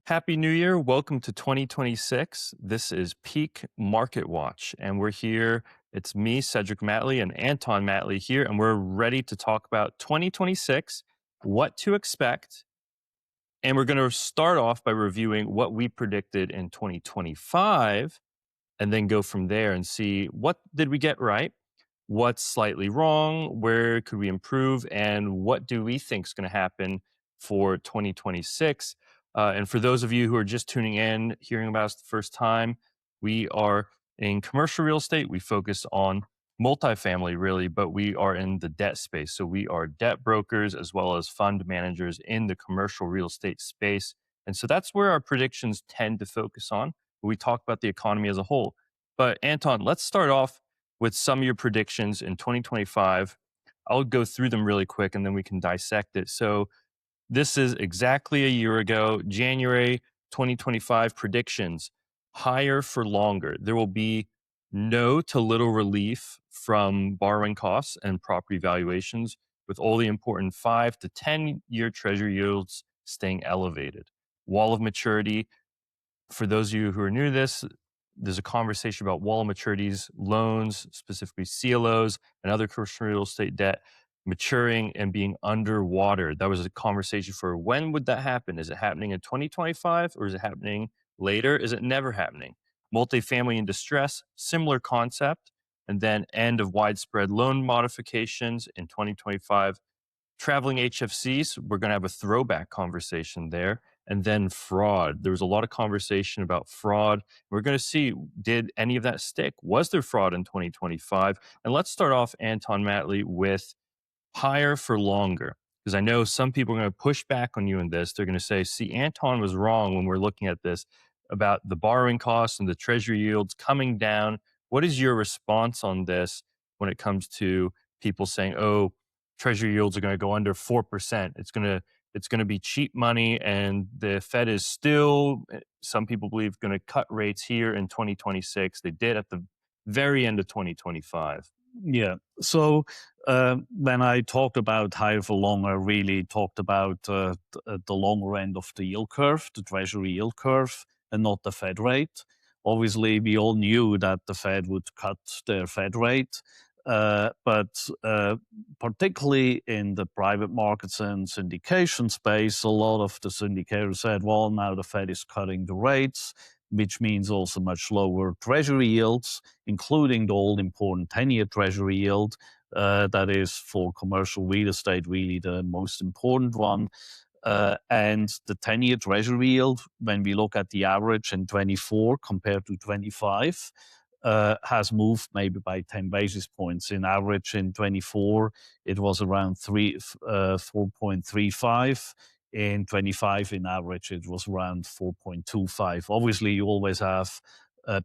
Happy New Year. Welcome to 2026. This is Peak Market Watch, and we're here. It's me, Cedric Matley, and Anton Matley here, and we're ready to talk about 2026, what to expect. And we're going to start off by reviewing what we predicted in 2025, and then go from there and see what did we get right, what's slightly wrong, where could we improve, and what do we think is going to happen for 2026. And for those of you who are just tuning in, hearing about us the first time, we are in commercial real estate. We focus on multifamily, really, but we are in the debt space. So we are debt brokers as well as fund managers in the commercial real estate space. And so that's where our predictions tend to focus on. We talk about the economy as a whole. But Anton, let's start off with some of your predictions in 2025. I'll go through them really quick and then we can dissect it. So this is exactly a year ago, January 2025 predictions. Higher for longer. There will be no to little relief from borrowing costs and property valuations, with all the important 5 to 10-year treasury yields staying elevated. Wall of maturity. For those of you who are new to this, there's a conversation about wall of maturities, loans, specifically CLOs and other commercial real estate debt maturing and being underwater. That was a conversation for when would that happen? Is it happening in 2025 or is it happening later? Is it never happening? Multifamily in distress, similar concept. And then end of widespread loan modifications in 2025. Traveling HFCs, we're going to have a throwback conversation there. And then fraud. There was a lot of conversation about fraud. We're going to see, did any of that stick? Was there fraud in 2025? And let's start off, Anton Matley, with higher for longer. Because I know some people are going to push back on you in this. They're going to say, see, Anton was wrong when we're looking at this about the borrowing costs and the treasury yields coming down. What is your response on this when it comes to people saying, oh, treasury yields are going to go under 4%? It's going to be cheap money, and the Fed is still, some people believe, going to cut rates here in 2026. They did at the very end of 2025. Yeah. So when I talked about higher for longer, I really talked about the longer end of the yield curve, the treasury yield curve, and not the Fed rate. Obviously, we all knew that the Fed would cut their Fed rate. But particularly in the private markets and syndication space, a lot of the syndicators said, well, now the Fed is cutting the rates, which means also much lower treasury yields, including the all-important 10-year treasury yield. That is for commercial real estate really the most important one. And the 10-year treasury yield, when we look at the average in 24 compared to 25, has moved maybe by 10 basis points. In average in 24, it was around 4.35. In 25, in average, it was around 4.25. Obviously, you always have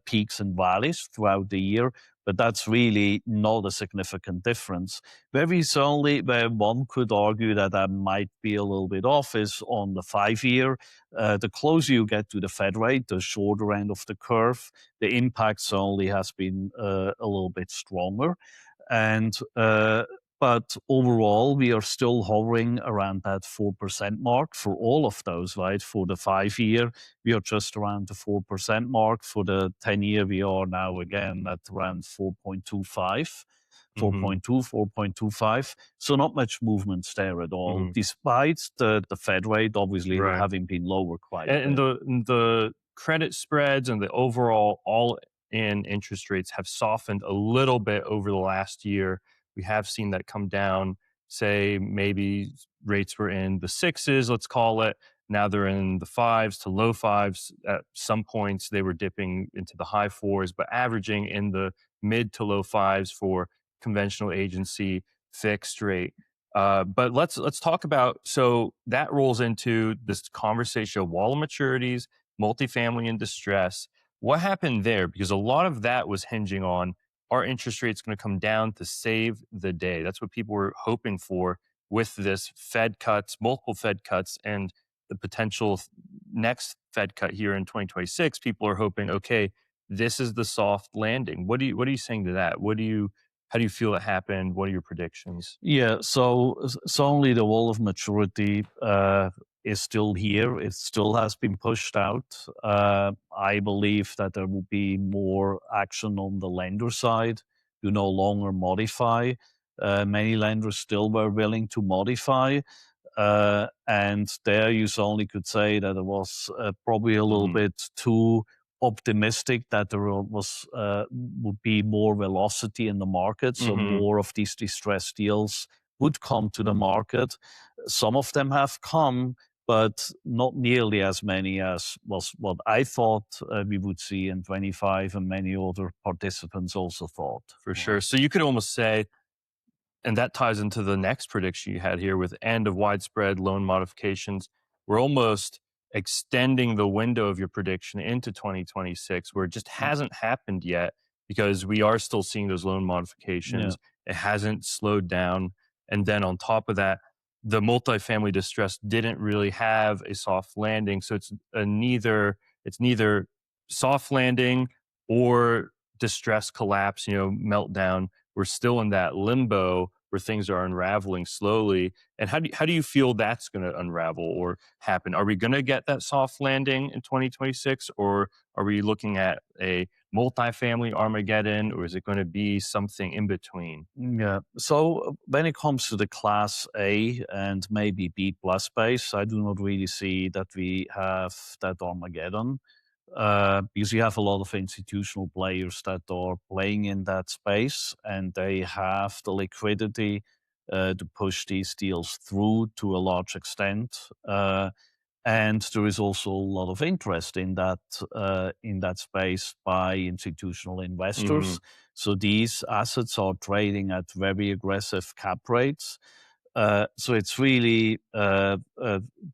peaks and valleys throughout the year, but that's really not a significant difference. Where one could argue that that might be a little bit off is on the 5-year. The closer you get to the Fed rate, the shorter end of the curve, the impact certainly has been a little bit stronger. And but overall, we are still hovering around that 4% mark for all of those, right? For the 5-year, we are just around the 4% mark. For the 10-year, we are now again at around 4.25. 4.2, 4.25. So not much movements there at all, despite the Fed rate obviously having been lower quite a bit. And the credit spreads and the overall all-in interest rates have softened a little bit over the last year. We have seen that come down. Say maybe rates were in the 6s, let's call it. Now they're in the 5s to low 5s. At some points, they were dipping into the high 4s, but averaging in the mid to low 5s for conventional agency fixed rate. But let's talk about, so that rolls into this conversation of wall of maturities, multifamily in distress. What happened there? Because a lot of that was hinging on, are interest rates going to come down to save the day? That's what people were hoping for with this Fed cuts, multiple Fed cuts, and the potential next Fed cut here in 2026. People are hoping, okay, this is the soft landing. What are you saying to that? How do you feel it happened? What are your predictions? Yeah, so only the wall of maturity is still here. It still has been pushed out. I believe that there will be more action on the lender side to no longer modify. Many lenders still were willing to modify. And there you only could say that it was probably a little Mhm. bit too optimistic that there was would be more velocity in the market, so Mhm. more of these distressed deals would come to the market. Some of them have come, but not nearly as many as was what I thought we would see in 25, and many other participants also thought. For Right. sure. So you could almost say, and that ties into the next prediction you had here with end of widespread loan modifications. We're almost extending the window of your prediction into 2026, where it just hasn't happened yet because we are still seeing those loan Yeah. modifications. It hasn't slowed down. And then on top of that, the multifamily distress didn't really have a soft landing. So it's neither soft landing or distress collapse, meltdown. We're still in that limbo where things are unraveling slowly. And how do you feel that's going to unravel or happen? Are we going to get that soft landing in 2026, or are we looking at a multifamily Armageddon, or is it going to be something in between? Yeah. So when it comes to the Class A and maybe B plus space, I do not really see that we have that Armageddon, because you have a lot of institutional players that are playing in that space, and they have the liquidity to push these deals through to a large extent. And there is also a lot of interest in that space by institutional Hmm. investors. So these assets are trading at very aggressive cap rates. So it's really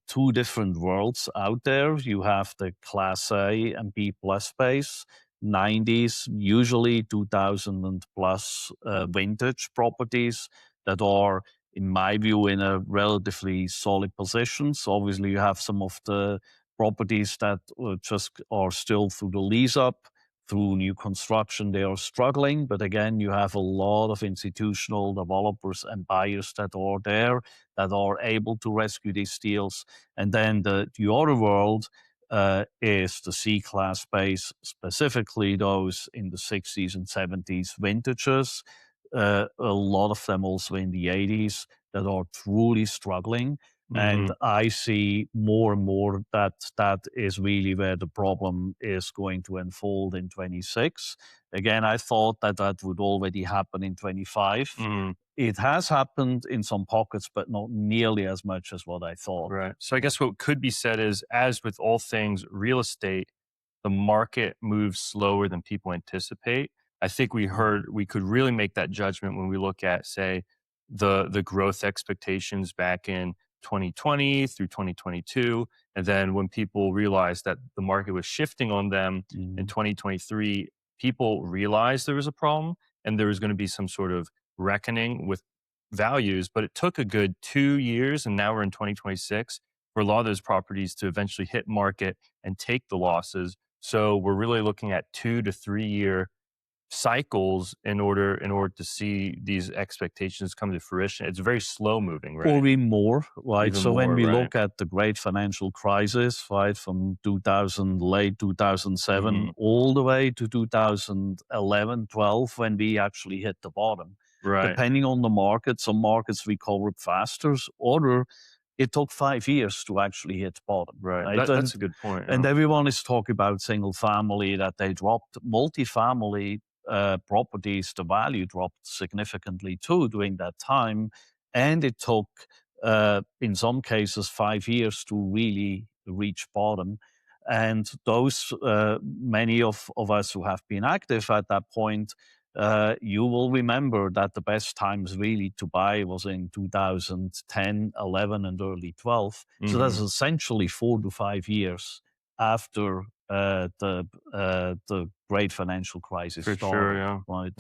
two different worlds out there. You have the Class A and B plus space, 90s, usually 2000 and plus vintage properties that are, in my view, in a relatively solid position. So obviously, you have some of the properties that just are still through the lease up, through new construction, they are struggling. But again, you have a lot of institutional developers and buyers that are there that are able to rescue these deals. And then the other world is the C class space, specifically those in the 60s and 70s vintages. A lot of them also in the 80s that are truly struggling. And Hmm. I see more and more that that is really where the problem is going to unfold in 26. Again, I thought that that would already happen in 25. Hmm. It has happened in some pockets, but not nearly as much as what I thought. Right. So I guess what could be said is, as with all things real estate, the market moves slower than people anticipate. I think we could really make that judgment when we look at, say, the growth expectations back in 2020 through 2022, and then when people realized that the market was shifting on them in Mhm. 2023, people realized there was a problem and there was going to be some sort of reckoning with values. But it took a good 2 years, and now we're in 2026 for a lot of those properties to eventually hit market and take the losses. So we're really looking at 2 to 3 year cycles in order to see these expectations come to fruition. It's very slow moving, right? Or even more, right? Even So when more, we right? look at the great financial crisis, right, from 2000, late 2007, Hmm. all the way to 2011, 12, when we actually hit the bottom. Right, Depending on the market, some markets recovered faster, other it took 5 years to actually hit bottom, right. right? That's a good point. And Yeah. everyone is talking about single family, that they dropped. Multifamily properties, the value dropped significantly too during that time. And it took, in some cases, 5 years to really reach bottom. And those, many of us who have been active at that point, you will remember that the best times really to buy was in 2010, 11, and early 12. So that's Hmm. essentially 4 to 5 years after the great financial crisis For sure. started, Yeah. right?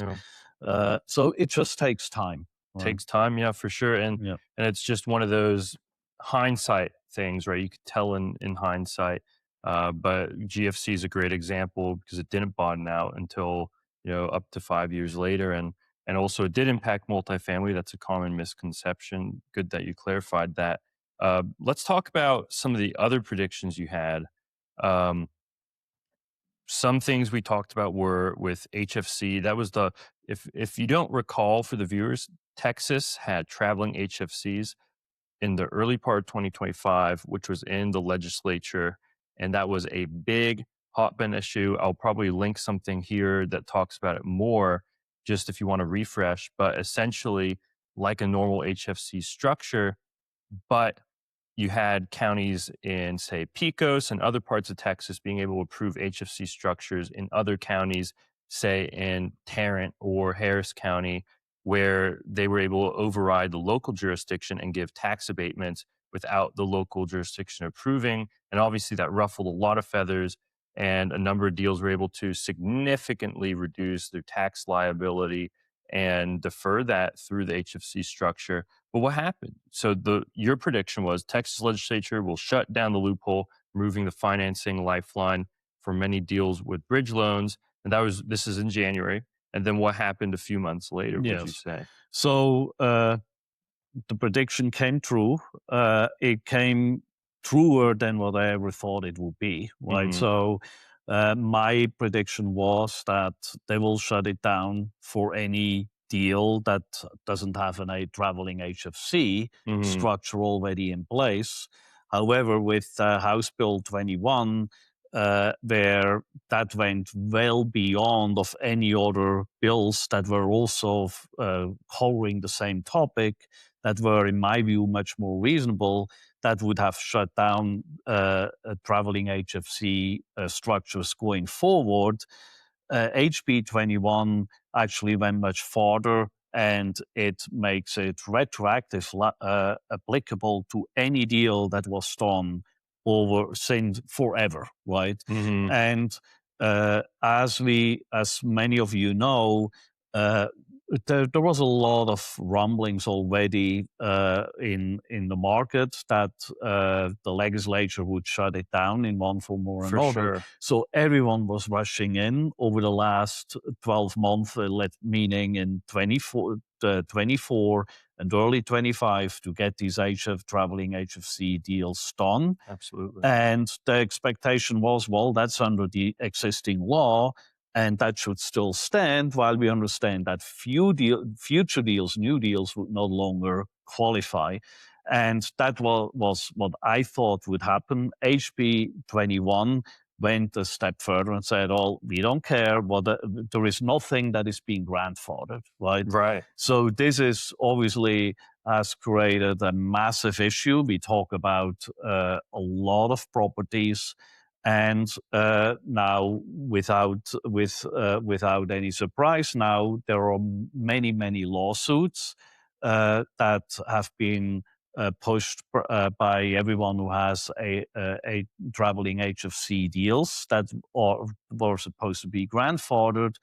Yeah. So it just takes time, right? Takes time, yeah, for sure. and Yeah. and it's just one of those hindsight things, right? You could tell in hindsight. But GFC is a great example because it didn't bottom out until, up to 5 years later. And also it did impact multifamily. That's a common misconception. Good that you clarified that. Let's talk about some of the other predictions you had. Um, some things we talked about were with HFC. That was the if you don't recall for the viewers, Texas had traveling HFCs in the early part of 2025, which was in the legislature, and that was a big hot button issue. I'll probably link something here that talks about it more, just if you want to refresh. But essentially, like a normal HFC structure, but you had counties in, say, Pecos and other parts of Texas being able to approve HFC structures in other counties, say in Tarrant or Harris County, where they were able to override the local jurisdiction and give tax abatements without the local jurisdiction approving. And obviously, that ruffled a lot of feathers, and a number of deals were able to significantly reduce their tax liability and defer that through the HFC structure. But what happened? So your prediction was Texas legislature will shut down the loophole, removing the financing lifeline for many deals with bridge loans, and this is in January. And then what happened a few months later? Would you Yes. say? So the prediction came true. It came truer than what I ever thought it would be, right? Mhm. So my prediction was that they will shut it down for any deal that doesn't have a traveling HFC Mhm. structure already in place. However, with House Bill 21, where that went well beyond of any other bills that were also covering the same topic, that were, in my view, much more reasonable, that would have shut down traveling HFC structures going forward. HB 21 actually went much farther, and it makes it retroactive applicable to any deal that was done over since forever, right? Mhm. And as many of you know, there was a lot of rumblings already in the market that the legislature would shut it down in one form or For another. sure. So everyone was rushing in over the last 12 months, meaning in 24 and early 25, to get these traveling HFC deals done. Absolutely. And the expectation was, well, that's under the existing law, and that should still stand, while we understand that future deals, new deals, would no longer qualify. And that was what I thought would happen. HB 21 went a step further and said, oh, we don't care. There is nothing that is being grandfathered, right? Right. So this is obviously has created a massive issue. We talk about a lot of properties, and now, without any surprise, now there are many lawsuits that have been pushed by everyone who has a traveling HFC deals that were supposed to be grandfathered.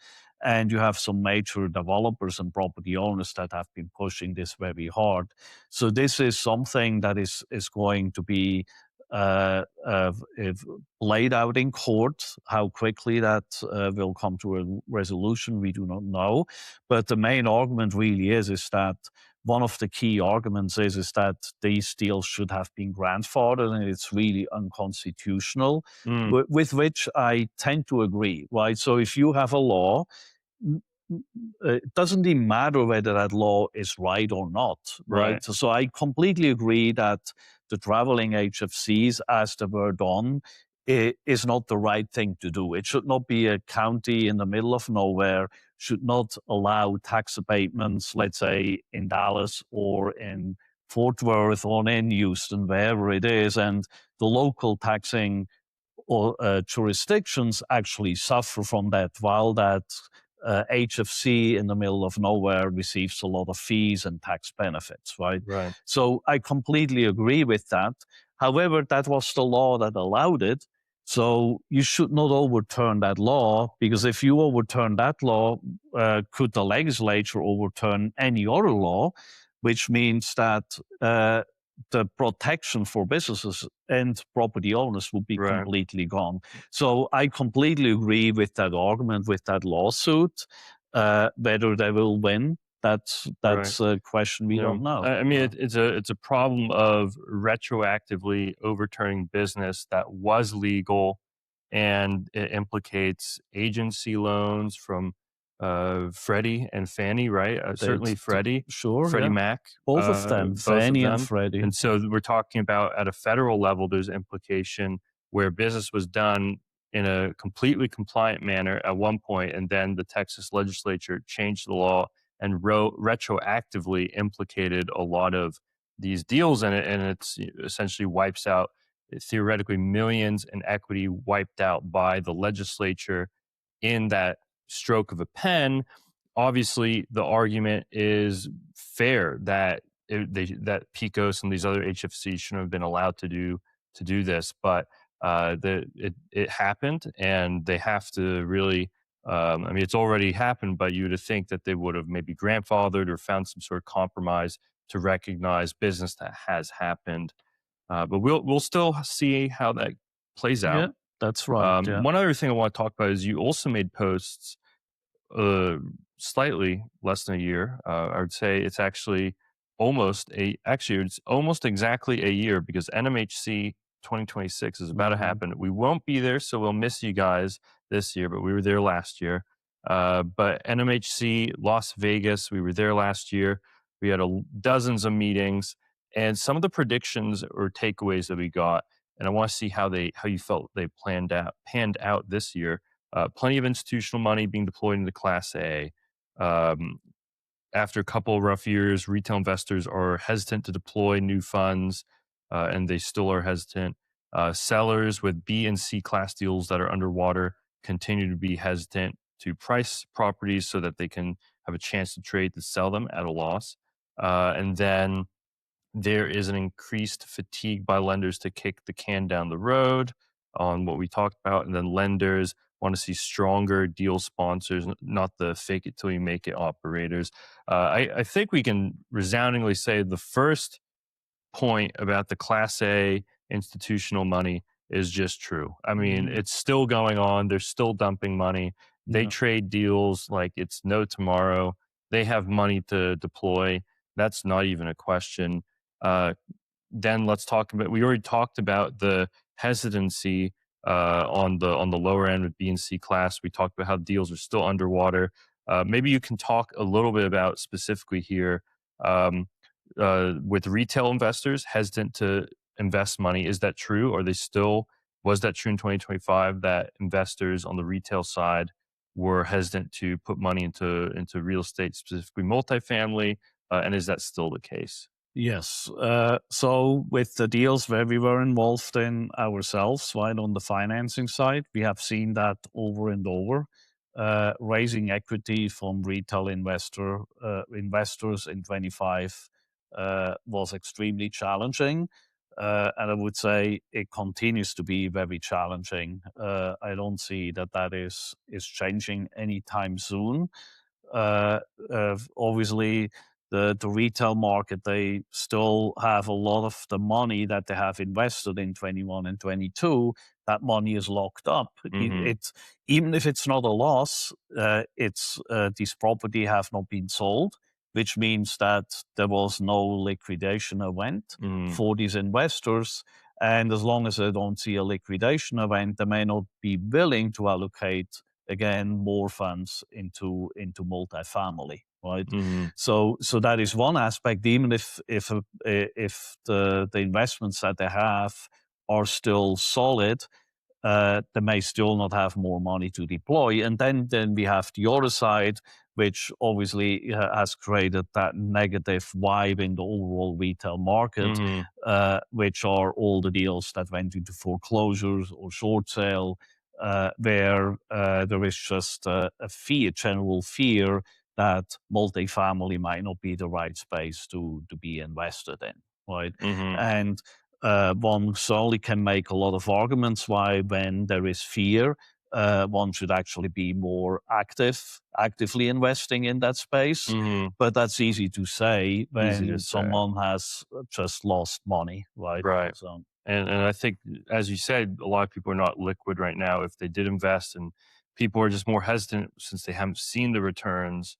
And you have some major developers and property owners that have been pushing this very hard. So this is something that is going to be if played out in court. How quickly that will come to a resolution, we do not know. But the main argument really is that one of the key arguments is that these deals should have been grandfathered, and it's really unconstitutional, Mm. with which I tend to agree, right? So if you have a law, it doesn't even matter whether that law is right or not, right? Right. So I completely agree that the traveling HFCs, as they were done, is not the right thing to do. It should not be a county in the middle of nowhere, should not allow tax abatements, let's say in Dallas or in Fort Worth or in Houston, wherever it is, and the local taxing or jurisdictions actually suffer from that, while that HFC in the middle of nowhere receives a lot of fees and tax benefits, right? Right. So I completely agree with that. However, that was the law that allowed it. So you should not overturn that law, because if you overturn that law, could the legislature overturn any other law, which means that the protection for businesses and property owners would be Right. completely gone. So I completely agree with that argument, with that lawsuit. Whether they will win, Right. that's a question we Yeah. don't know. I mean, it's a problem of retroactively overturning business that was legal, and it implicates agency loans from Freddie and Fannie, right? Certainly Sure, Freddie yeah, Mac, both of them, both of Fannie and them. Freddie. And so we're talking about at a federal level, there's implication where business was done in a completely compliant manner at one point, and then the Texas legislature changed the law and retroactively implicated a lot of these deals in it, and it's essentially wipes out theoretically millions in equity wiped out by the legislature in that stroke of a pen. Obviously, the argument is fair that that Picos and these other HFCs shouldn't have been allowed to do this, but it happened, and they have to really. I mean, it's already happened, but you would think that they would have maybe grandfathered or found some sort of compromise to recognize business that has happened. But we'll still see how that plays Yeah, out. that's right. Yeah. One other thing I want to talk about is you also made posts uh, slightly less than a year. I would say it's actually it's almost exactly a year, because NMHC 2026 is about to Mhm. happen. We won't be there, so we'll miss you guys this year, but we were there last year. But NMHC Las Vegas, we were there last year. We had dozens of meetings, and some of the predictions or takeaways that we got, and I want to see how you felt they panned out this year. Plenty of institutional money being deployed into Class A. Um, After a couple of rough years, retail investors are hesitant to deploy new funds, and they still are hesitant. Sellers with B and C class deals that are underwater continue to be hesitant to price properties so that they can have a chance to trade to sell them at a loss. And then there is an increased fatigue by lenders to kick the can down the road on what we talked about. And then lenders want to see stronger deal sponsors, not the fake it till you make it operators. I think we can resoundingly say the first point about the Class A institutional money is just true. I mean, Mhm. it's still going on. They're still dumping money. They Yeah. trade deals like it's no tomorrow. They have money to deploy. That's not even a question. Uh, then let's talk about. We already talked about the hesitancy on the lower end with B and C class. We talked about how deals are still underwater. Maybe you can talk a little bit about specifically here. Um, with retail investors hesitant to invest money. Is that true? Are they still, was that true in 2025 that investors on the retail side were hesitant to put money into real estate, specifically multifamily? And is that still the case? Yes. So with the deals where we were involved in ourselves, right on the financing side, we have seen that over and over. Raising equity from retail investors in 25 was extremely challenging. And I would say it continues to be very challenging. I don't see that is changing anytime soon. Uh, Obviously, the retail market, they still have a lot of the money that they have invested in 21 and 22. That money is locked up. Mm-hmm. It's even if it's not a loss, it's these property have not been sold, which means that there was no liquidation event Mm-hmm. for these investors. And as long as they don't see a liquidation event, they may not be willing to allocate again more funds into multifamily, right? Mm-hmm. So that is one aspect. Even if the investments that they have are still solid, they may still not have more money to deploy. And then we have the other side, which obviously has created that negative vibe in the overall retail market, Mm-hmm. which are all the deals that went into foreclosures or short sale, where there is just a general fear that multifamily might not be the right space to be invested in, right? Mm-hmm. And one certainly can make a lot of arguments why, when there is fear, one should actually be more actively investing in that space. Mm-hmm. But that's easy to say Easy to when say. someone has just lost money, right? Right. So, And I think, as you said, a lot of people are not liquid right now if they did invest, and people are just more hesitant since they haven't seen the returns.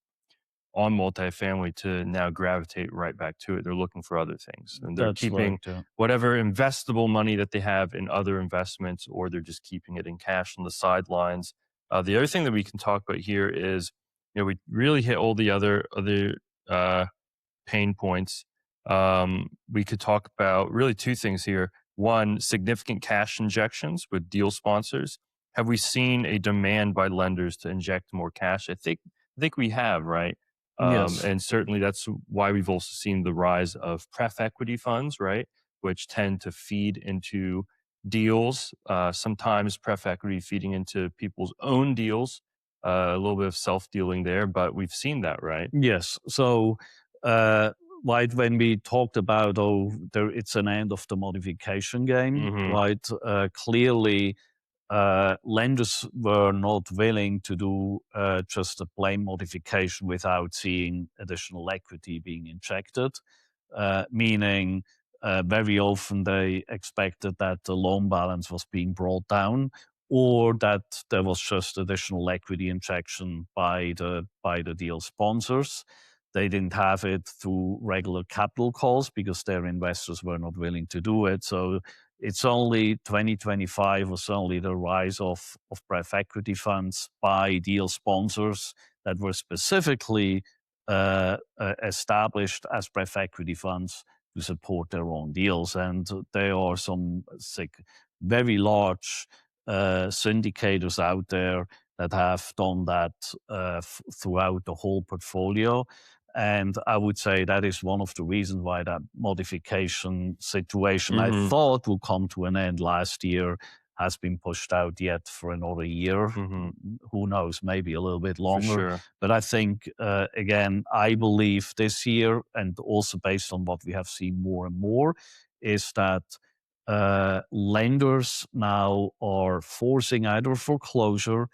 on multifamily to now gravitate right back to it. They're looking for other things, and they're That's right. keeping whatever investable money that they have in other investments, or they're just keeping it in cash on the sidelines. The other thing that we can talk about here is, we really hit all the other uh, pain points. We could talk about really two things here. One, significant cash injections with deal sponsors. Have we seen a demand by lenders to inject more cash? I think we have, right? Yes. And certainly that's why we've also seen the rise of pref equity funds, right? Which tend to feed into deals. Sometimes pref equity feeding into people's own deals. A little bit of self dealing there, but we've seen that, right? Yes. So, uh, right when we talked about, it's an end of the modification game, Hmm. right? Clearly, lenders were not willing to do just a plain modification without seeing additional equity being injected, meaning very often they expected that the loan balance was being brought down or that there was just additional equity injection by the deal sponsors. They didn't have it through regular capital calls because their investors were not willing to do it. So it's only 2025 was only the rise of private equity funds by deal sponsors that were specifically established as private equity funds to support their own deals. And there are some very large syndicators out there that have done that throughout the whole portfolio. And I would say that is one of the reasons why that modification situation I Hmm. thought would come to an end last year has been pushed out yet for another year. Hmm. Who knows, maybe a little bit For longer. sure. But I think, again, I believe this year, and also based on what we have seen more and more, is that lenders now are forcing either foreclosure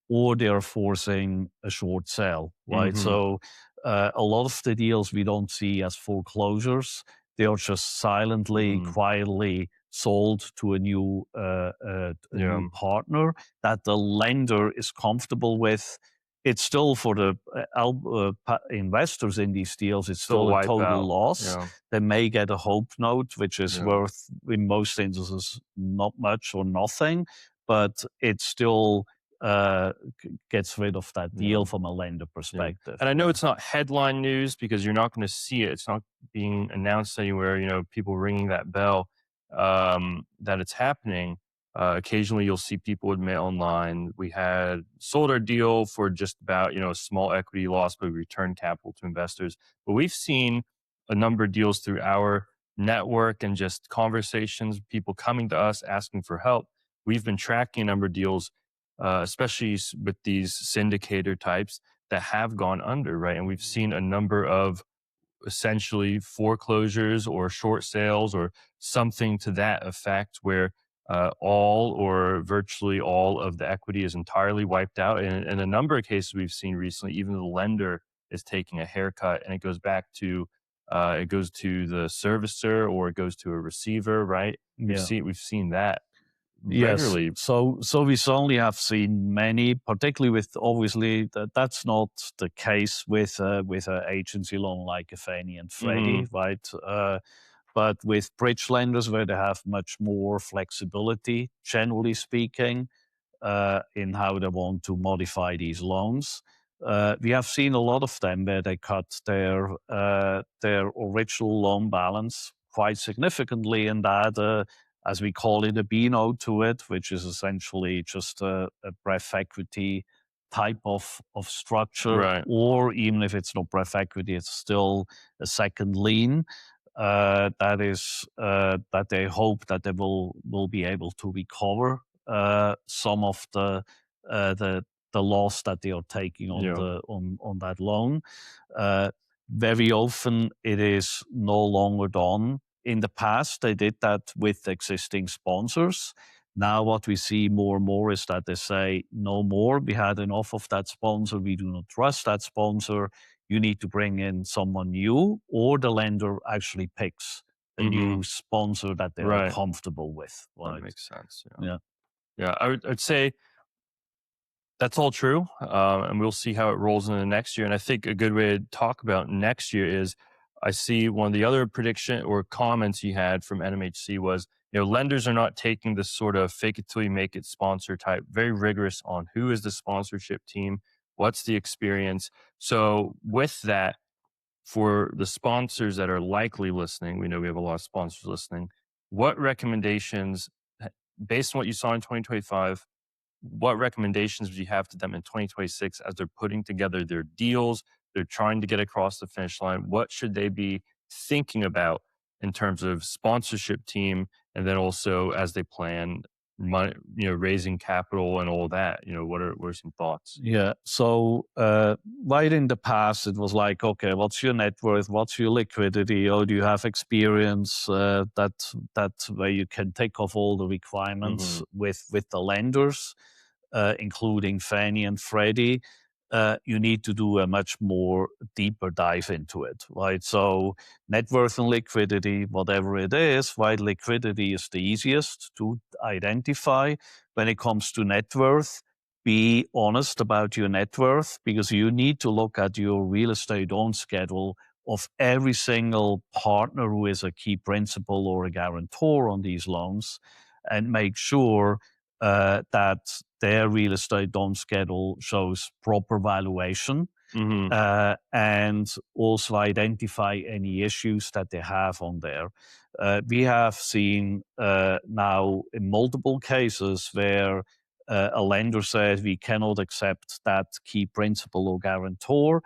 or they are forcing a short sale, right? Hmm. So a lot of the deals we don't see as foreclosures. They are just silently, Mm. quietly sold to a Yeah. new partner that the lender is comfortable with. It's still for the investors in these deals. It's Still still a wipe total out. loss. Yeah. They may get a hope note, which is Yeah. worth in most instances not much or nothing, but it's still uh, gets rid of that Yeah. deal from a lender Yeah. perspective. And I know Right? it's not headline news because you're not going to see it. It's not being announced anywhere, people ringing that bell, that it's happening. Occasionally you'll see people admit online, we had sold our deal for just about, a small equity loss, but we returned capital to investors. But we've seen a number of deals through our network and just conversations, people coming to us asking for help. We've been tracking a number of deals, especially with these syndicator types that have gone under, right? And we've seen a number of essentially foreclosures or short sales or something to that effect where all or virtually all of the equity is entirely wiped out. And in a number of cases we've seen recently, even the lender is taking a haircut, and it goes to the servicer or it goes to a receiver, right? Yeah. We've seen that Yes. regularly. So we certainly have seen many, particularly with obviously that's not the case with an agency loan like a Fannie and Hmm. Freddie, right? But with bridge lenders where they have much more flexibility, generally speaking, in how they want to modify these loans. We have seen a lot of them where they cut their original loan balance quite significantly, and add as we call it, a B note to it, which is essentially just a pref equity type of structure, Right. or even if it's not pref equity, it's still a second lien. That they hope that they will be able to recover some of uh, the the loss that they are taking on Yeah. on that loan. Uh, Very often it is no longer done. In the past, they did that with existing sponsors. Now, what we see more and more is that they say, no more. We had enough of that sponsor. We do not trust that sponsor. You need to bring in someone new, or the lender actually picks a Hmm. new sponsor that they are Right. comfortable with. That Right. makes sense. Yeah. Yeah. Yeah. I'd say That's all true, and we'll see how it rolls into next year. And I think a good way to talk about next year is I see one of the other prediction or comments you had from NMHC was, lenders are not taking this sort of fake it till you make it sponsor type, very rigorous on who is the sponsorship team, what's the experience. So with that, for the sponsors that are likely listening, we know we have a lot of sponsors listening. What recommendations, based on what you saw in 2025, what recommendations would you have to them in 2026 as they're putting together their deals? They're trying to get across the finish line. What should they be thinking about in terms of sponsorship team, and then also as they plan money, raising capital and all that? What are some thoughts? Yeah. So right in the past, it was like, okay, what's your net worth? What's your liquidity? Or do you have experience that where you can take off all the requirements Hmm. with the lenders, including Fannie and Freddie? You need to do a much more deeper dive into it, right? So net worth and liquidity, whatever it is, right? Liquidity is the easiest to identify. When it comes to net worth, be honest about your net worth, because you need to look at your real estate own schedule of every single partner who is a key principal or a guarantor on these loans, and make sure that their real estate own schedule shows proper valuation, Hmm. and also identify any issues that they have on there. We have seen now in multiple cases where a lender says we cannot accept that key principal or guarantor.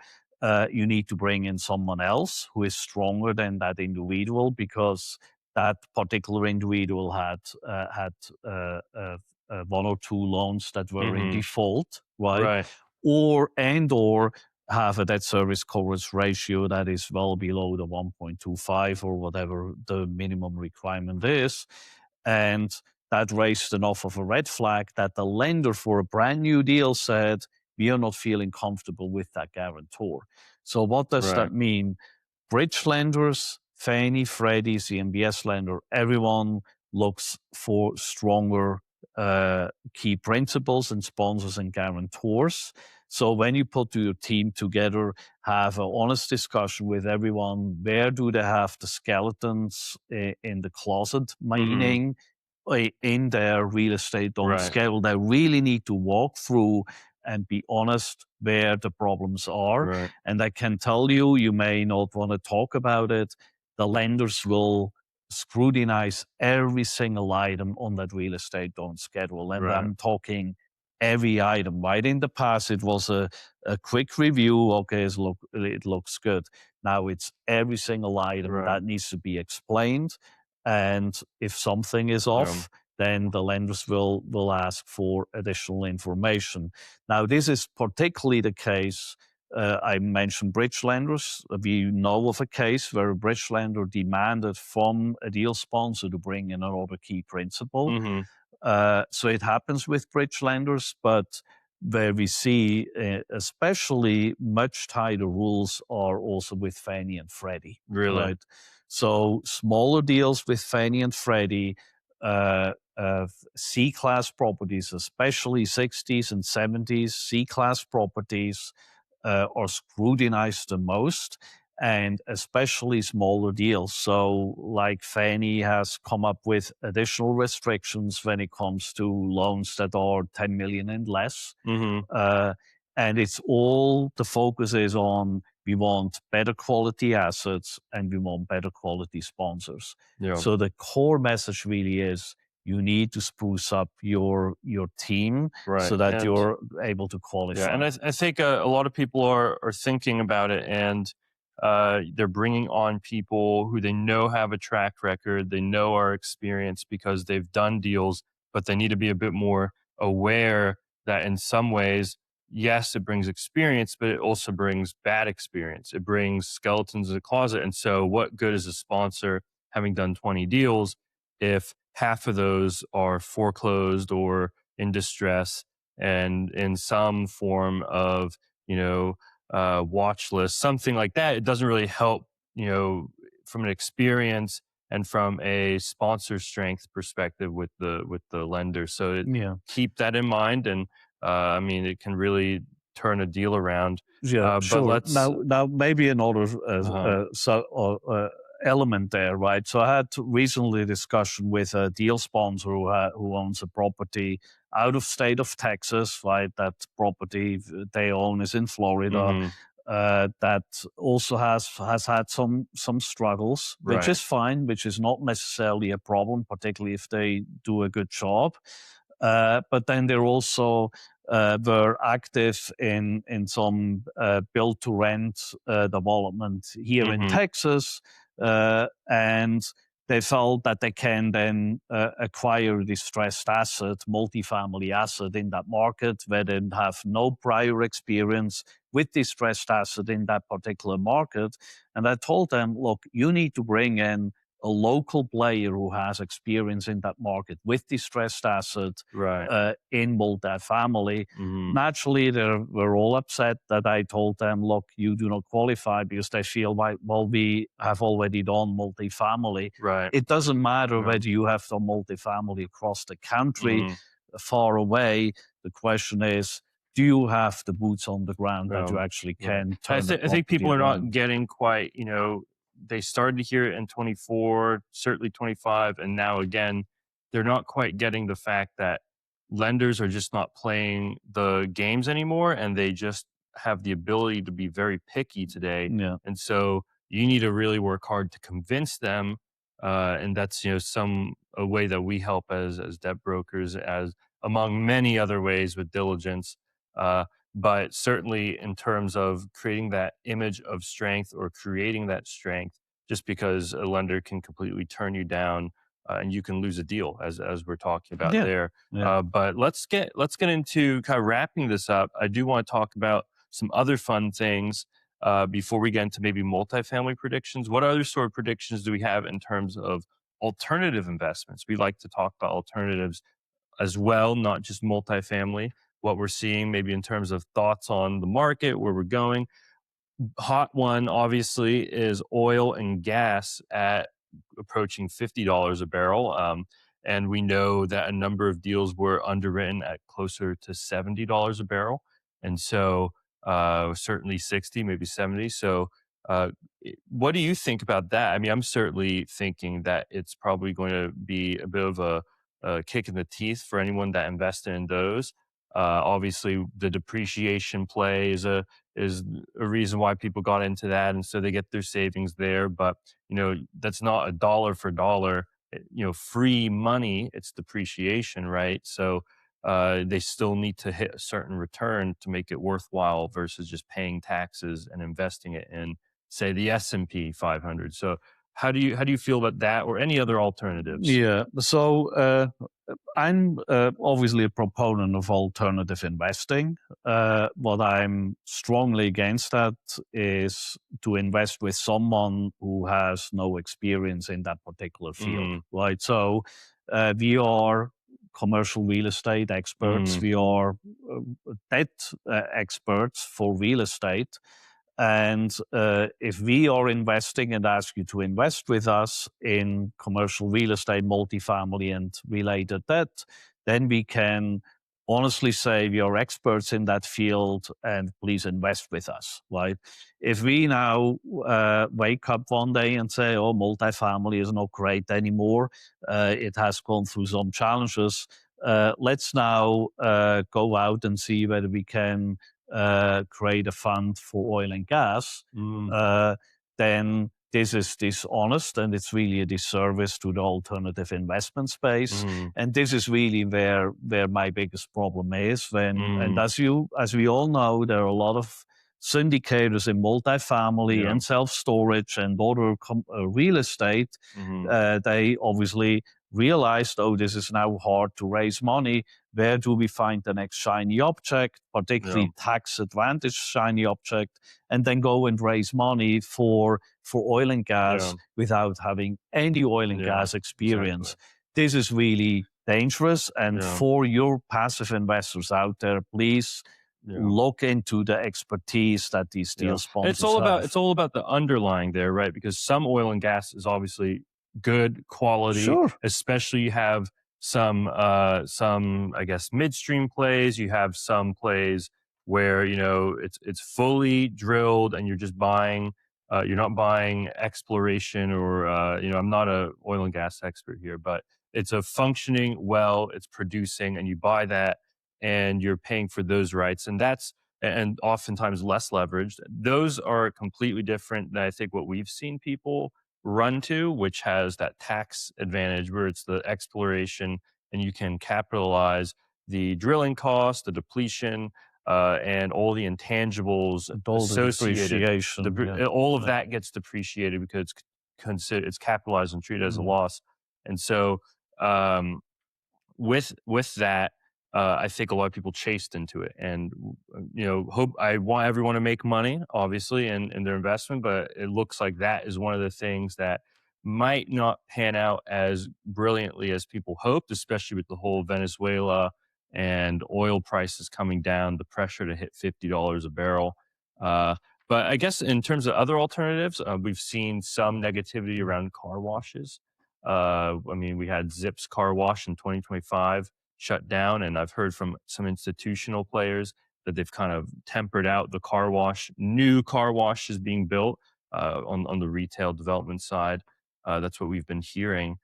You need to bring in someone else who is stronger than that individual, because that particular individual had one or two loans that were in Hmm. default, right? Right. Or have a debt service coverage ratio that is well below the 1.25 or whatever the minimum requirement is. And that raised enough of a red flag that the lender for a brand new deal said, we are not feeling comfortable with that guarantor. So what does Right. that mean? Bridge lenders, Fannie, Freddie, CMBS lender, everyone looks for stronger key principals and sponsors and guarantors. So when you put your team together, have an honest discussion with everyone. Where do they have the skeletons in the closet? Hmm. Meaning, in their real estate own Right. schedule, they really need to walk through and be honest where the problems are. Right. And I can tell you, you may not want to talk about it. The lenders will scrutinize every single item on that real estate own schedule. And Right. I'm talking every item. Right in the past, it was a quick review. Okay, it looks good. Now it's every single item Right. that needs to be explained. And if something is Yeah. off, then the lenders will ask for additional information. Now, this is particularly the case. I mentioned bridge lenders. We know of a case where a bridge lender demanded from a deal sponsor to bring in another key principal. Hmm. So it happens with bridge lenders, but where we see especially much tighter rules are also with Fannie and Freddie, Really. right? So smaller deals with Fannie and Freddie, C-class properties, especially 60s and 70s, C-class properties are scrutinized the most, and especially smaller deals. So, like Fannie has come up with additional restrictions when it comes to loans that are 10 million and less. Hmm. Uh, and it's all the focus is on we want better quality assets and we want better quality sponsors. Yeah. So the core message really is you need to spruce up your team Right. so that And you're able to yeah, and qualify. I think a lot of people are thinking about it, and they're bringing on people who they know have a track record, they know are experienced because they've done deals, but they need to be a bit more aware that in some ways, yes, it brings experience, but it also brings bad experience. It brings skeletons in the closet, and so what good is a sponsor having done 20 deals if half of those are foreclosed or in distress and in some form of watch list, something like that? It doesn't really help, from an experience and from a sponsor strength perspective with the lender. So Yeah. keep that in mind, and I mean, it can really turn a deal around. Yeah, But sure. let's. Now maybe another Uh-huh. element there, right? So I had recently a discussion with a deal sponsor who owns a property out of state of Texas, right? That property they own is in Florida. Hmm. That also has had some struggles, which Right. is fine, which is not necessarily a problem, particularly if they do a good job. But then they're also were active in some build to rent development here in Hmm. Texas, and they felt that they can then acquire a distressed asset, multifamily asset in that market where they have no prior experience with distressed asset in that particular market. And I told them, look, you need to bring in a local player who has experience in that market with distressed asset Right. in multifamily. Hmm. Naturally, they were all upset that I told them, look, you do not qualify because they feel, well, we have already done multifamily. Right. It doesn't matter Yeah. whether you have done multifamily across the country, Hmm. far away. The question is, do you have the boots on the ground that Yeah. you actually Right. can I, turn the I think property people are not around? getting quite, they started here in 24, certainly 25, and now again, they're not quite getting the fact that lenders are just not playing the games anymore, and they just have the ability to be very picky today. Yeah. And so you need to really work hard to convince them. And that's, some a way that we help as debt brokers, as among many other ways with diligence. But certainly in terms of creating that image of strength or creating that strength, just because a lender can completely turn you down, and you can lose a deal, as we're talking about Yeah. there. Yeah. But let's get into kind of wrapping this up. I do want to talk about some other fun things before we get into maybe multifamily predictions. What other sort of predictions do we have in terms of alternative investments? We like to talk about alternatives as well, not just multifamily. What we're seeing, maybe in terms of thoughts on the market, where we're going. Hot one, obviously, is oil and gas at approaching $50 a barrel. And we know that a number of deals were underwritten at closer to $70 a barrel. And so certainly 60, maybe 70. So what do you think about that? I mean, I'm certainly thinking that it's probably going to be a bit of a kick in the teeth for anyone that invested in those. Obviously, the depreciation play is a reason why people got into that, and so they get their savings there. But that's not a dollar for dollar, free money. It's depreciation, right? So they still need to hit a certain return to make it worthwhile versus just paying taxes and investing it in, say, the S&P 500. So how do you feel about that or any other alternatives? Yeah. So I'm obviously a proponent of alternative investing. What I'm strongly against that is to invest with someone who has no experience in that particular field, Mm, right? So we are commercial real estate experts. mm, We are debt experts for real estate. And if we are investing and ask you to invest with us in commercial real estate, multifamily, and related debt, then we can honestly say we are experts in that field and please invest with us, right? If we now wake up one day and say, oh, multifamily is not great anymore, it has gone through some challenges, let's now go out and see whether we can create a fund for oil and gas, mm, then this is dishonest and it's really a disservice to the alternative investment space. mm, And this is really where my biggest problem is. And mm, as we all know, there are a lot of syndicators in multifamily yeah. and self-storage and other real estate. Mhm. They obviously realized, oh, this is now hard to raise money. Where do we find the next shiny object, Yeah, particularly tax advantage shiny object, and then go and raise money for oil and yeah, gas without having any oil and yeah, gas exactly. experience? This is really dangerous. And Yeah, for your passive investors out there, please yeah, look into the expertise that these yeah. deal And it's sponsors all about have. it's all about the underlying there, right? Because some oil and gas is obviously good quality, Sure. especially you have some I guess midstream plays. You have some plays where it's fully drilled and you're just buying. You're not buying exploration or I'm not a oil and gas expert here, but it's a functioning well. It's producing, and you buy that, and you're paying for those rights, and oftentimes less leveraged. Those are completely different than I think what we've seen people run to, which has that tax advantage where it's the exploration and you can capitalize the drilling cost, the depletion, and all the intangibles And all the associated. depreciation. Yeah. All of Yeah. that gets depreciated because it's capitalized and treated as a Mm. loss. And so um, with that, I think a lot of people chased into it, and hope I want everyone to make money, obviously, in their investment, but it looks like that is one of the things that might not pan out as brilliantly as people hoped, especially with the whole Venezuela and oil prices coming down, the pressure to hit $50 a barrel. Uh, but I guess in terms of other alternatives, we've seen some negativity around car washes. I mean, we had Zips Car Wash in 2025 shut down, and I've heard from some institutional players that they've kind of tempered out the car wash. New car wash is being built on the retail development side. That's what we've been hearing.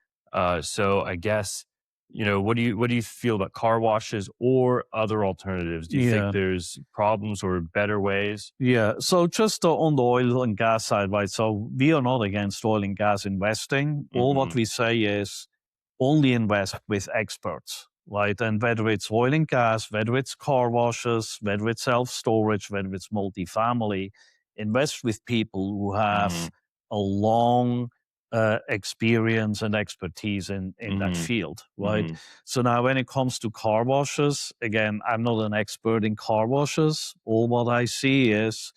So I guess what do you feel about car washes or other alternatives? Do you think Yeah. there's problems or better ways? Yeah. So just on the oil and gas side, right? So we are not against oil and gas investing. All what Hmm. we say is only invest with experts, right? And whether it's oil and gas, whether it's car washes, whether it's self storage, whether it's multifamily, invest with people who Hmm. have a long experience and expertise in that Hmm. field, right? Hmm. So now, when it comes to car washes, again, I'm not an expert in car washes. All what I see is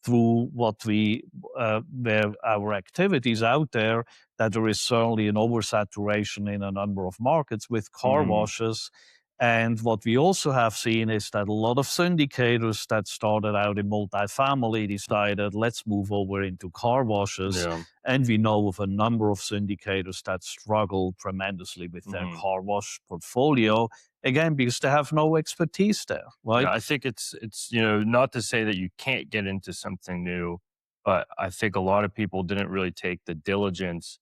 through where our activities out there, that there is certainly an oversaturation in a number of markets with car Hmm. washes. And what we also have seen is that a lot of syndicators that started out in multifamily decided, let's move over into car washes. Yeah. And we know of a number of syndicators that struggle tremendously with their Hmm. car wash portfolio, again, because they have no expertise there, right? Yeah, I think it's not to say that you can't get into something new, but I think a lot of people didn't really take the diligence,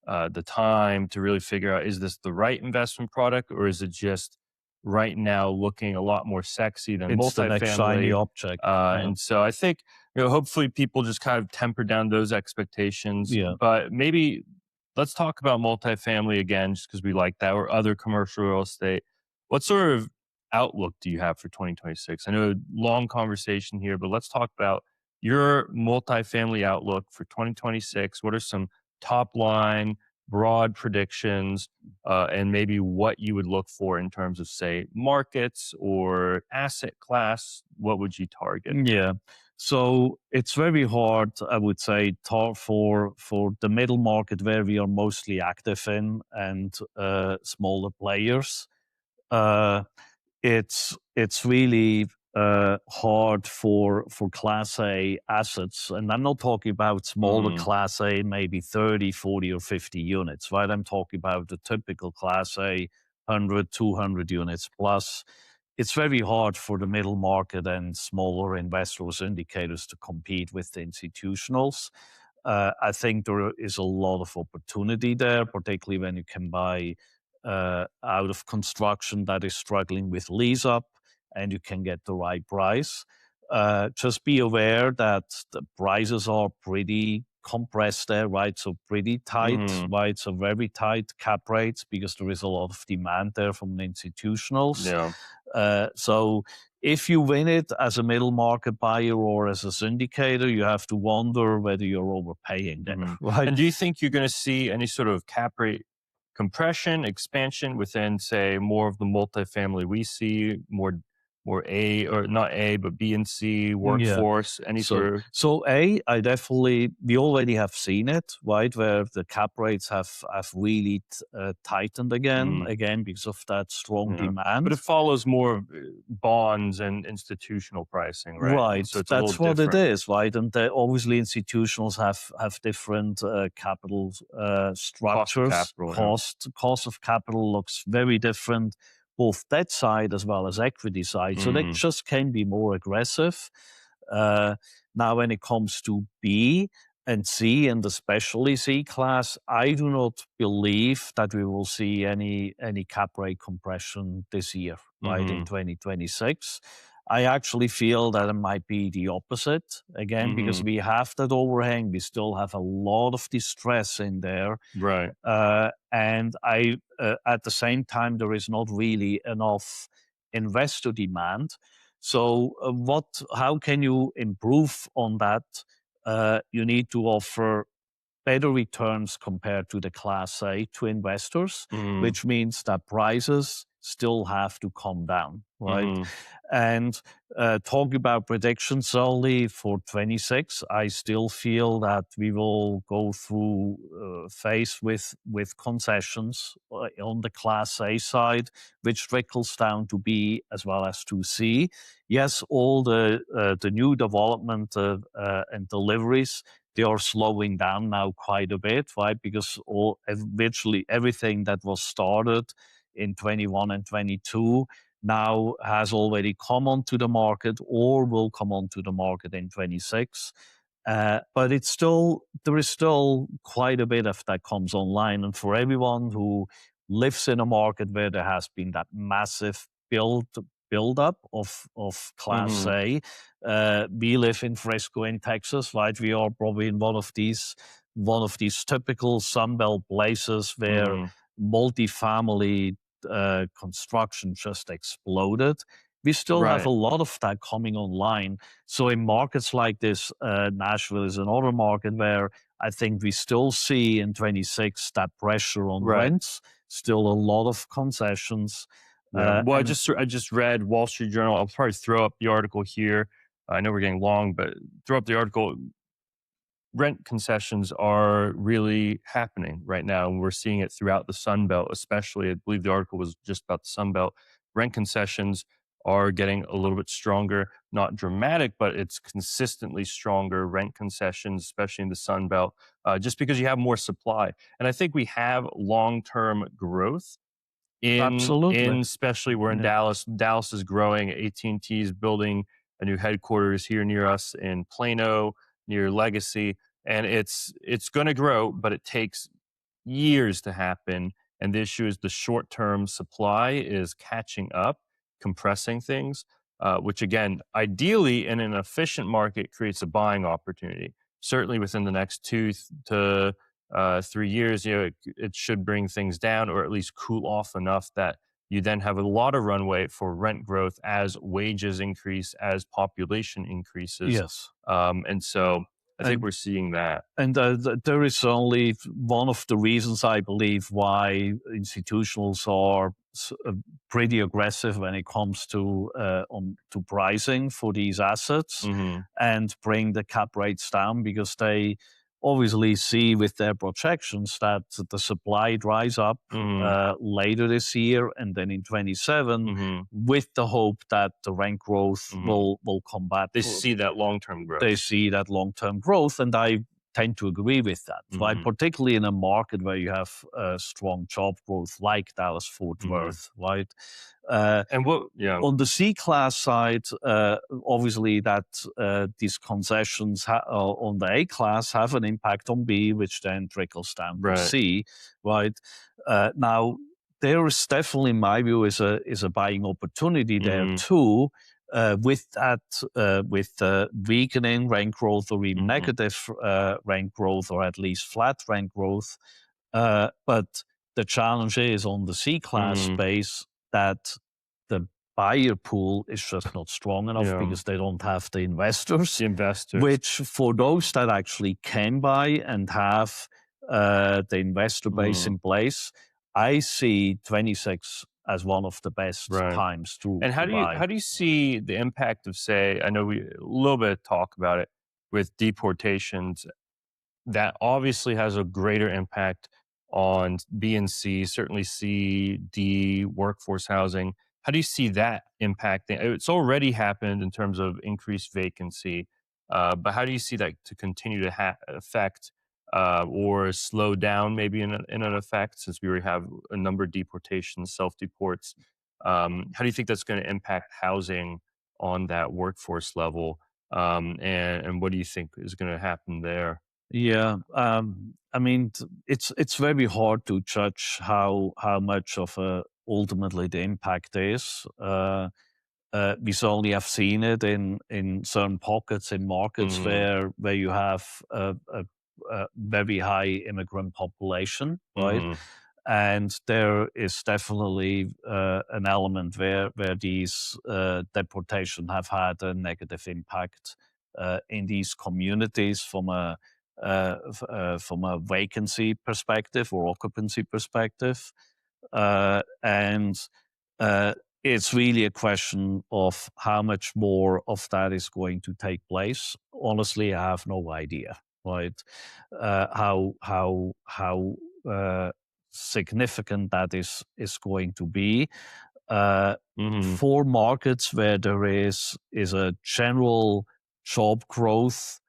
the time to really figure out, is this the right investment product, or is it just right now looking a lot more sexy than It's the next shiny multifamily? object. Yeah. And so I think hopefully people just kind of temper down those expectations. Yeah. But maybe let's talk about multifamily again, just because we like that, or other commercial real estate. What sort of outlook do you have for 2026? I know long conversation here, but let's talk about your multifamily outlook for 2026. What are some top line, broad predictions, and maybe what you would look for in terms of, say, markets or asset class? What would you target? Yeah. So it's very hard, I would say, for the middle market where we are mostly active in and smaller players. Uh, it's really hard for Class A assets, and I'm not talking about smaller Mm, Class A, maybe 30, 40, or 50 units, right? I'm talking about the typical Class A, 100, 200 units plus. It's very hard for the middle market and smaller investors, indicators to compete with the institutionals. I think there is a lot of opportunity there, particularly when you can buy out of construction that is struggling with lease up and you can get the right price. Just be aware that the prices are pretty compressed there, right? So pretty tight, mhm, right? So very tight cap rates because there is a lot of demand there from the institutionals. yeah. So if you win it as a middle market buyer or as a syndicator, you have to wonder whether you're overpaying there, Mhm. right? And do you think you're gonna see any sort of cap rate compression, expansion within, say, more of the multifamily we see, more more A, or not A, but B and C Yeah. workforce? Any sort of So we already have seen it, right, where the cap rates have really tightened again because of that strong yeah. But demand. it follows more of, bonds and institutional pricing, right? Right, So it's a little that's what it different. is, right? And obviously, institutionals have different capital Cost of structures. capital. Yeah. Cost of capital looks very different, both debt side as well as equity side. So they Mhm. just can be more aggressive. Uh, Now, when it comes to B and C, and especially C class, I do not believe that we will see any cap rate compression this year, right, in Mhm. 2026. I actually feel that it might be the opposite again because Mhm. we have that overhang. We still have a lot of distress in there, Right. and at the same time there is not really enough investor demand. So, How can you improve on that? You need to offer better returns compared to the Class A to investors, Mhm. which means that prices still have to come down, right? Mhm. And talking about predictions only for 26, I still feel that we will go through phase with concessions on the Class A side, which trickles down to B as well as to C. Yes, all the new development and deliveries, they are slowing down now quite a bit, right? Because virtually everything that was started in 21 and 22 now has already come onto the market or will come onto the market in 26. But there is still quite a bit of that comes online. And for everyone who lives in a market where there has been that massive build up of Class Mhm. A, we live in Frisco in Texas, right? We are probably in one of these typical Sunbelt places where Mhm. multifamily construction just exploded. We still have a Right. lot of that coming online. So in markets like this, Nashville is another market where I think we still see in 26 that pressure on Right. rents, still a lot of concessions. Yeah. Well, And I just read Wall Street Journal. I'll probably throw up the article here. I know we're getting long, but throw up the article. Rent concessions are really happening right now, and we're seeing it throughout the Sun Belt, especially. I believe the article was just about the Sun Belt. Rent concessions are getting a little bit stronger, not dramatic, but it's consistently stronger rent concessions, especially in the Sun Belt, just because you have more supply. And I think we have long-term growth in absolutely. especially we're in Yeah. Dallas. Dallas is growing. AT&T is building a new headquarters here near us in Plano, near Legacy, and it's going to grow, but it takes years to happen. And the issue is the short-term supply is catching up, compressing things, which again, ideally in an efficient market creates a buying opportunity. Certainly within the next 2 to 3 years, it should bring things down or at least cool off enough that you then have a lot of runway for rent growth as wages increase, as population increases. Yes. And so I think And we're seeing that. And there is only one of the reasons I believe why institutionals are pretty aggressive when it comes to pricing for these assets Hmm. and bring the cap rates down because they obviously see with their projections that the supply dries up Hmm. later this year and then in 27 Hmm. with the hope that the rent growth Hmm. will come back. They see that long-term They growth. see that long-term growth, and I tend to agree with that, right? Hmm. Particularly in a market where you have strong job growth like Dallas Fort Hmm. Worth, right? Uh, And what? Yeah. on the C class side, obviously that these concessions on the A class have an impact on B, which then trickles down to Right. C, right? Now there is definitely, in my view, is a buying opportunity there Hmm. too. With that, with weakening rent growth or even Hmm. negative rent growth, or at least flat rent growth, but the challenge is on the C class Hmm. space that the buyer pool is just not strong enough Yeah. because they don't have the investors, The investors. which for those that actually can buy and have the investor base Mm. in place, I see 26 as one of the best Right. times to And buy. how do you see the impact of, say, I know we a little bit of talk about it with deportations, that obviously has a greater impact on B and C, certainly C, D, workforce housing. How do you see that impacting? It's already happened in terms of increased vacancy, but how do you see that to continue to affect or slow down maybe in an effect, since we already have a number of deportations, self-deports? How do you think that's going to impact housing on that workforce level? And what do you think is going to happen there? Yeah, I mean, it's very hard to judge how much of a ultimately the impact is. We certainly have seen it in certain pockets in markets Mhm. where you have a very high immigrant population, right? Mhm. And there is definitely an element where these deportation have had a negative impact in these communities from a vacancy perspective or occupancy perspective, and uh, it's really a question of how much more of that is going to take place. Honestly, I have no idea, right? How significant that is going to be. Uh, Mhm. for markets where there is a general job growth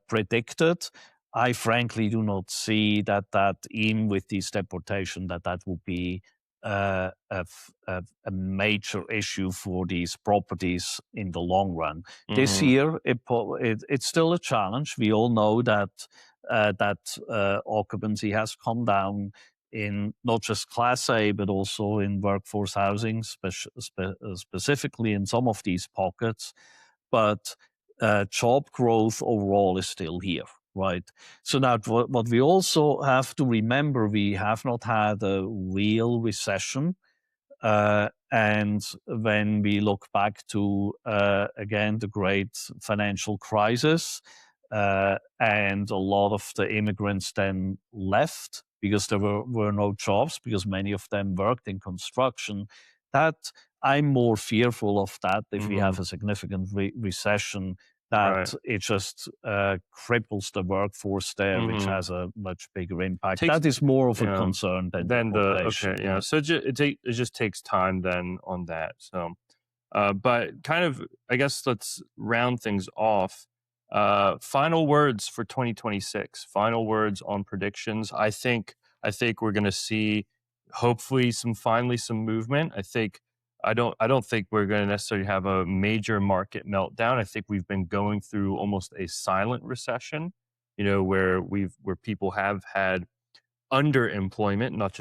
predicted, I frankly do not see that even with this deportation that will be a major issue for these properties in the long run. This Mhm. year, it's still a challenge. We all know that occupancy has come down in not just Class A, but also in workforce housing, specifically in some of these pockets. But job growth overall is still here, right? So now, what we also have to remember, we have not had a real recession. And when we look back to, again, the great financial crisis, and a lot of the immigrants then left because there were no jobs, because many of them worked in construction, that I'm more fearful of that if we have Mhm. a significant recession, that Right. it just cripples the workforce there, which Mhm. has a much bigger impact. Takes That is more of a Yeah. concern than Then the deportation. okay, yeah. So it just takes time then on that. So, but kind of, I guess let's round things off. Final words for 2026. Final words on predictions. I think we're going to see hopefully finally some movement. I don't think we're going to necessarily have a major market meltdown. I think we've been going through almost a silent recession, where people have had underemployment, not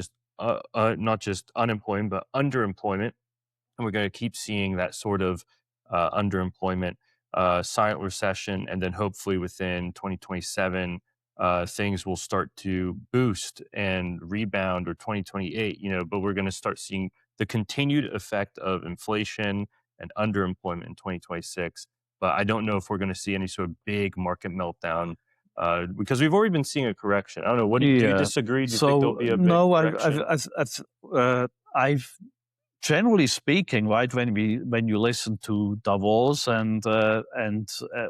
just unemployment, but underemployment, and we're going to keep seeing that sort of underemployment, silent recession, and then hopefully within 2027, things will start to boost and rebound, or 2028. But we're going to start seeing the continued effect of inflation and underemployment in 2026. But I don't know if we're going to see any sort of big market meltdown, because we've already been seeing a correction. I don't know. What do you Yeah. disagree? Do you think there'll So be a big no, correction? I've generally speaking, right, when you listen to Davos and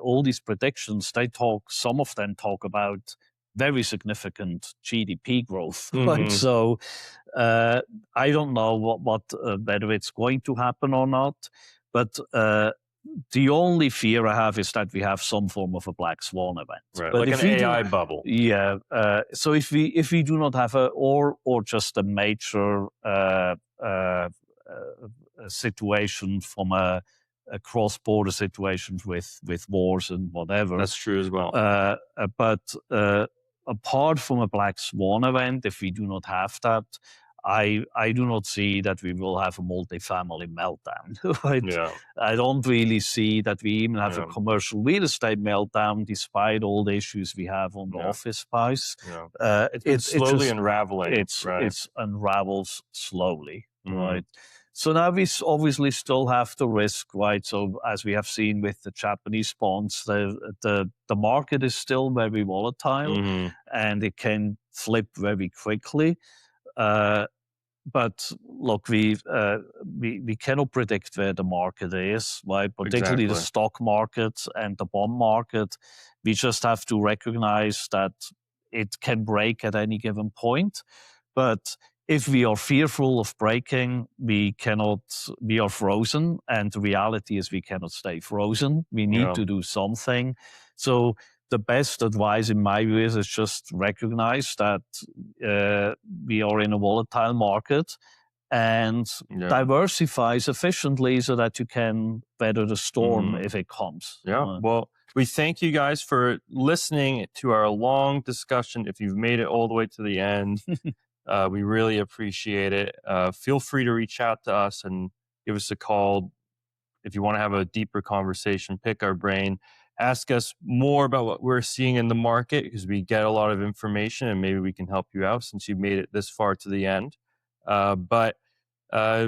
all these predictions, some of them talk about very significant GDP growth, right? Hmm. So uh, I don't know whether it's going to happen or not, but the only fear I have is that we have some form of a black swan event. Right, But like an if we do, AI bubble. yeah. So if we do not have or just a major situation from a cross border situations with wars and whatever. That's true as well. But apart from a black swan event, if we do not have that, I do not see that we will have a multifamily meltdown. Right? Yeah, I don't really see that we even have a yeah, commercial real estate meltdown, despite all the issues we have on the yeah, office space. yeah. It's been It slowly just unraveling, right? it's unravels slowly, Mhm. right? So now we obviously still have the risk, right? So as we have seen with the Japanese bonds, the market is still very volatile, Mhm. and it can flip very quickly. Uh, but look, we cannot predict where the market is, right? Particularly the Exactly. stock market and the bond market. We just have to recognize that it can break at any given point. But if we are fearful of breaking, we are frozen. And the reality is we cannot stay frozen. We need Yeah. to do something. So the best advice in my view is just recognize that we are in a volatile market and Yeah. diversify sufficiently so that you can weather the storm Mhm. if it comes. Yeah. Well, we thank you guys for listening to our long discussion. If you've made it all the way to the end, we really appreciate it. Feel free to reach out to us and give us a call if you want to have a deeper conversation, pick our brain, ask us more about what we're seeing in the market because we get a lot of information and maybe we can help you out since you've made it this far to the end. But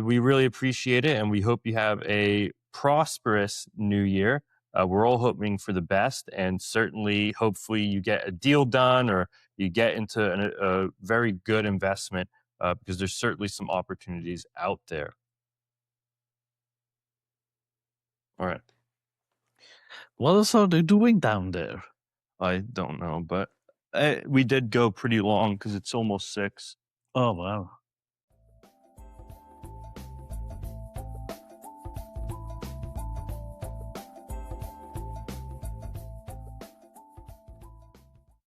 we really appreciate it and we hope you have a prosperous new year. We're all hoping for the best and certainly, hopefully, you get a deal done or you get into a very good investment because there's certainly some opportunities out there. All right. What else are they doing down there? I don't know, but we did go pretty long because it's almost 6. Oh, wow.